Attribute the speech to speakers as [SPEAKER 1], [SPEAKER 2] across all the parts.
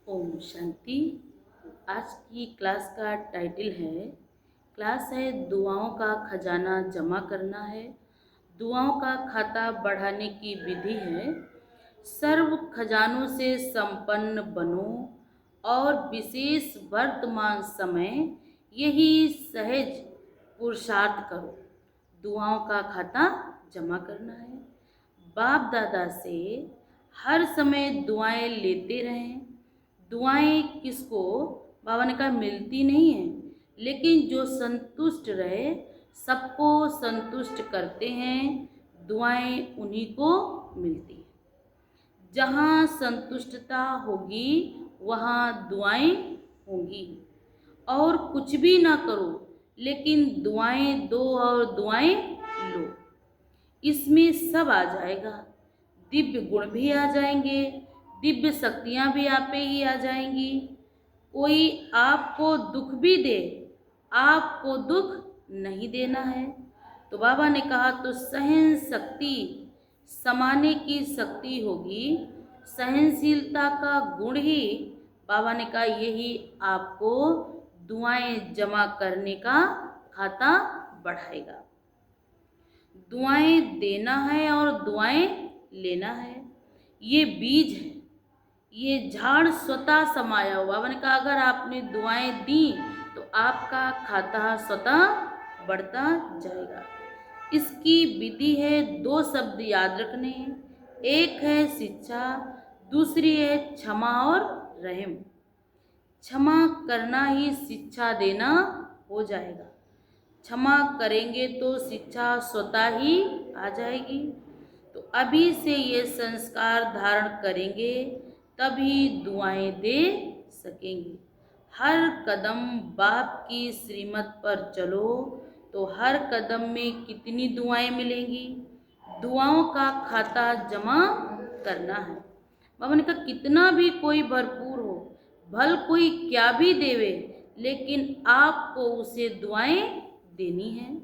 [SPEAKER 1] ओम शांति। आज की क्लास का टाइटल है, क्लास है दुआओं का खजाना जमा करना है। दुआओं का खाता बढ़ाने की विधि है। सर्व खजानों से संपन्न बनो और विशेष वर्तमान समय यही सहज पुरुषार्थ करो। दुआओं का खाता जमा करना है। बाप दादा से हर समय दुआएं लेते रहें। दुआएं किसको, बाबा ने कहा, मिलती नहीं है, लेकिन जो संतुष्ट रहे, सबको संतुष्ट करते हैं, दुआएं उन्हीं को मिलती है। जहाँ संतुष्टता होगी वहाँ दुआएं होंगी। और कुछ भी ना करो, लेकिन दुआएं दो और दुआएं लो, इसमें सब आ जाएगा। दिव्य गुण भी आ जाएंगे, दिव्य शक्तियाँ भी आप पे ही आ जाएंगी। कोई आपको दुख भी दे, आपको दुख नहीं देना है। तो बाबा ने कहा तो सहन शक्ति समाने की शक्ति होगी। सहनशीलता का गुण ही, बाबा ने कहा, यही आपको दुआएं जमा करने का खाता बढ़ाएगा। दुआएं देना है और दुआएं लेना है, ये बीज है। ये झाड़ स्वतः समाया हुआ। मैंने कहा अगर आपने दुआएं दी तो आपका खाता स्वतः बढ़ता जाएगा। इसकी विधि है, दो शब्द याद रखने हैं। एक है शिक्षा, दूसरी है क्षमा और रहम। क्षमा करना ही शिक्षा देना हो जाएगा। क्षमा करेंगे तो शिक्षा स्वतः ही आ जाएगी। तो अभी से ये संस्कार धारण करेंगे तभी दुआएं दे सकेंगे। हर कदम बाप की श्रीमत पर चलो तो हर कदम में कितनी दुआएं मिलेंगी। दुआओं का खाता जमा करना है। बाबा ने कहा कितना भी कोई भरपूर हो, भल कोई क्या भी देवे, लेकिन आपको उसे दुआएं देनी है।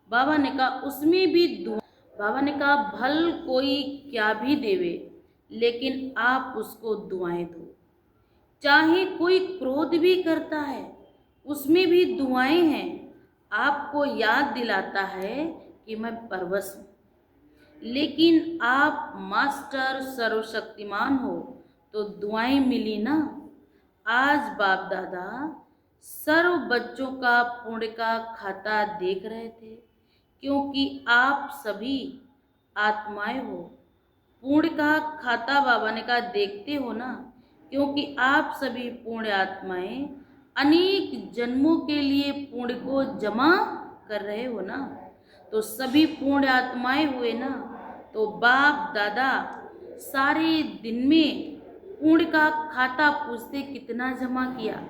[SPEAKER 1] बाबा ने कहा उसमें भी दुआ। बाबा ने कहा भल कोई क्या भी देवे, लेकिन आप उसको दुआएं दो। चाहे कोई क्रोध भी करता है, उसमें भी दुआएं हैं। आपको याद दिलाता है कि मैं परवश हूँ, लेकिन आप मास्टर सर्वशक्तिमान हो, तो दुआएं मिली ना। आज बाप दादा सर्व बच्चों का पुण्य का खाता देख रहे थे, क्योंकि आप सभी आत्माएं हो। पुण्य का खाता बाबा ने कहा देखते हो ना, क्योंकि आप सभी पुण्य आत्माएं अनेक जन्मों के लिए पुण्य को जमा कर रहे हो ना। तो सभी पुण्य आत्माएं हुए ना, तो बाप दादा सारे दिन में पुण्य का खाता पूछते कितना जमा किया,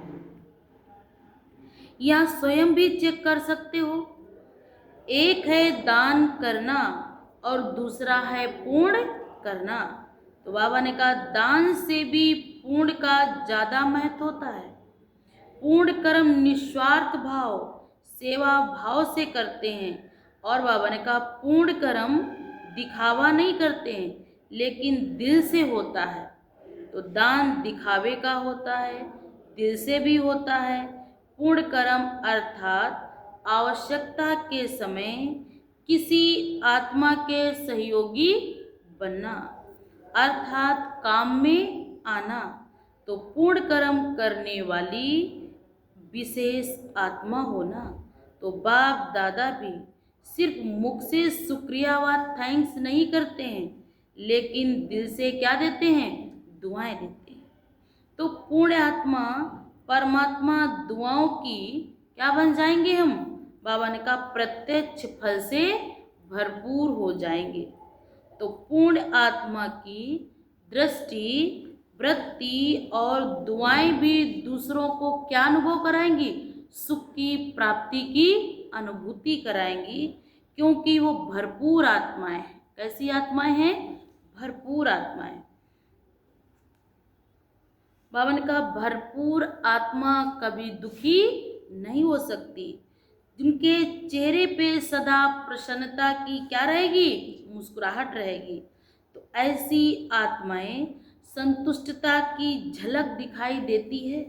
[SPEAKER 1] या स्वयं भी चेक कर सकते हो। एक है दान करना और दूसरा है पुण्य करना। तो बाबा ने कहा दान से भी पुण्य का ज़्यादा महत्व होता है। पूर्ण कर्म निस्वार्थ भाव सेवा भाव से करते हैं, और बाबा ने कहा पूर्ण कर्म दिखावा नहीं करते हैं, लेकिन दिल से होता है। तो दान दिखावे का होता है, दिल से भी होता है। पूर्ण कर्म अर्थात आवश्यकता के समय किसी आत्मा के सहयोगी बनना, अर्थात काम में आना। तो पूर्ण कर्म करने वाली विशेष आत्मा होना। तो बाप दादा भी सिर्फ मुख से शुक्रिया व थैंक्स नहीं करते हैं, लेकिन दिल से क्या देते हैं, दुआएं देते हैं। तो पूर्ण आत्मा परमात्मा दुआओं की क्या बन जाएंगे हम, बाबा ने कहा प्रत्यक्ष फल से भरपूर हो जाएंगे। तो पूर्ण आत्मा की दृष्टि, वृत्ति और दुआएं भी दूसरों को क्या अनुभव कराएंगी, सुख की प्राप्ति की अनुभूति कराएंगी, क्योंकि वो भरपूर आत्माएं हैं। कैसी आत्माएं हैं, भरपूर आत्माएं। बाबा ने कहा भरपूर आत्मा कभी दुखी नहीं हो सकती। जिनके चेहरे पे सदा प्रसन्नता की क्या रहेगी, मुस्कुराहट रहेगी। तो ऐसी आत्माएं संतुष्टता की झलक दिखाई देती है।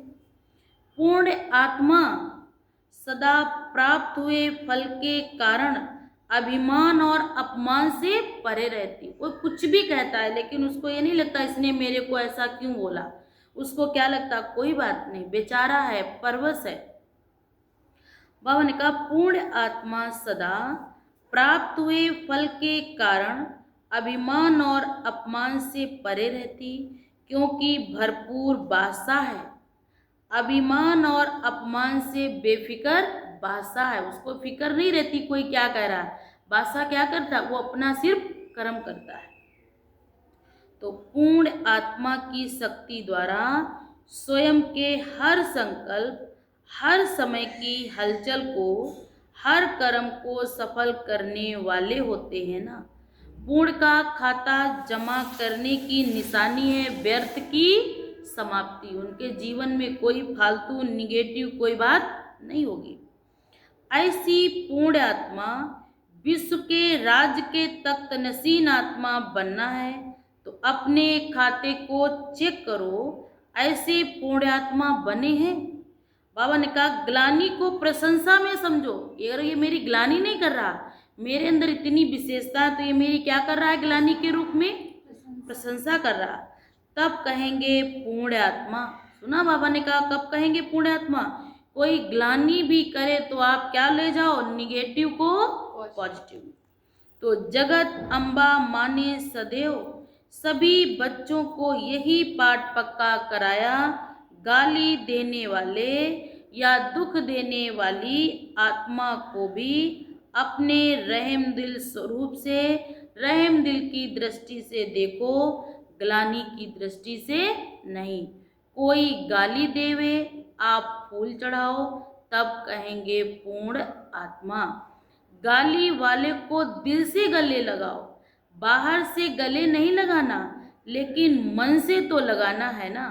[SPEAKER 1] पूर्ण आत्मा सदा प्राप्त हुए फल के कारण अभिमान और अपमान से परे रहती। कोई कुछ भी कहता है लेकिन उसको ये नहीं लगता इसने मेरे को ऐसा क्यों बोला, उसको क्या लगता कोई बात नहीं, बेचारा है, परवश है। बाबा ने कहा पूर्ण आत्मा सदा प्राप्त हुए फल के कारण अभिमान और अपमान से परे रहती, क्योंकि भरपूर बासा है। अभिमान और अपमान से बेफिक्र बासा है, उसको फिक्र नहीं रहती कोई क्या कह रहा है। बासा क्या करता है, वो अपना सिर्फ कर्म करता है। तो पूर्ण आत्मा की शक्ति द्वारा स्वयं के हर संकल्प, हर समय की हलचल को, हर कर्म को सफल करने वाले होते हैं ना। पूर्ण का खाता जमा करने की निशानी है व्यर्थ की समाप्ति। उनके जीवन में कोई फालतू निगेटिव कोई बात नहीं होगी। ऐसी पूर्ण आत्मा विश्व के राज्य के तख्त नशीन आत्मा बनना है तो अपने खाते को चेक करो, ऐसे पूर्ण आत्मा बने हैं। बाबा ने कहा ग्लानि को प्रशंसा में समझो। अगर ये मेरी ग्लानि नहीं कर रहा, मेरे अंदर इतनी विशेषता है, तो ये मेरी क्या कर रहा है, ग्लानि के रूप में प्रशंसा कर रहा। तब कहेंगे पूर्ण आत्मा। सुना बाबा ने कहा कब कहेंगे पूर्ण आत्मा। कोई ग्लानि भी करे तो आप क्या ले जाओ, निगेटिव को पॉजिटिव। तो जगत अम्बा माने सदैव सभी बच्चों को यही पाठ पक्का कराया, गाली देने वाले या दुख देने वाली आत्मा को भी अपने रहम दिल स्वरूप से, रहम दिल की दृष्टि से देखो, ग्लानि की दृष्टि से नहीं। कोई गाली देवे आप फूल चढ़ाओ, तब कहेंगे पूर्ण आत्मा। गाली वाले को दिल से गले लगाओ, बाहर से गले नहीं लगाना, लेकिन मन से तो लगाना है ना।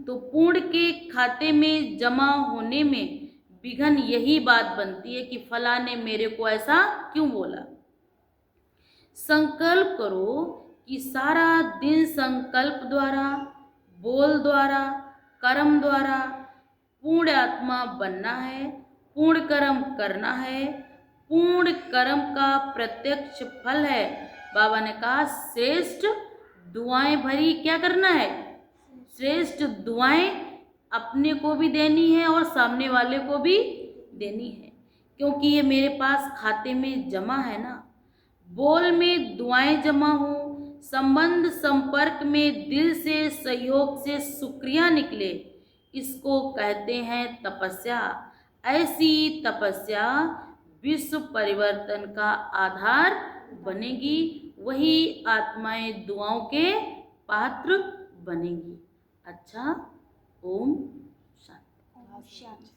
[SPEAKER 1] तो पूर्ण के खाते में जमा होने में विघन यही बात बनती है कि फला ने मेरे को ऐसा क्यों बोला। संकल्प करो कि सारा दिन संकल्प द्वारा, बोल द्वारा, कर्म द्वारा पूर्ण आत्मा बनना है, पूर्ण कर्म करना है। पूर्ण कर्म का प्रत्यक्ष फल है, बाबा ने कहा श्रेष्ठ दुआएं भरी क्या करना है, श्रेष्ठ दुआएं अपने को भी देनी है और सामने वाले को भी देनी है, क्योंकि ये मेरे पास खाते में जमा है ना। बोल में दुआएं जमा हो, संबंध संपर्क में दिल से सहयोग से शुक्रिया निकले, इसको कहते हैं तपस्या। ऐसी तपस्या विश्व परिवर्तन का आधार बनेगी, वही आत्माएं दुआओं के पात्र बनेगी। अच्छा, ओम शांति।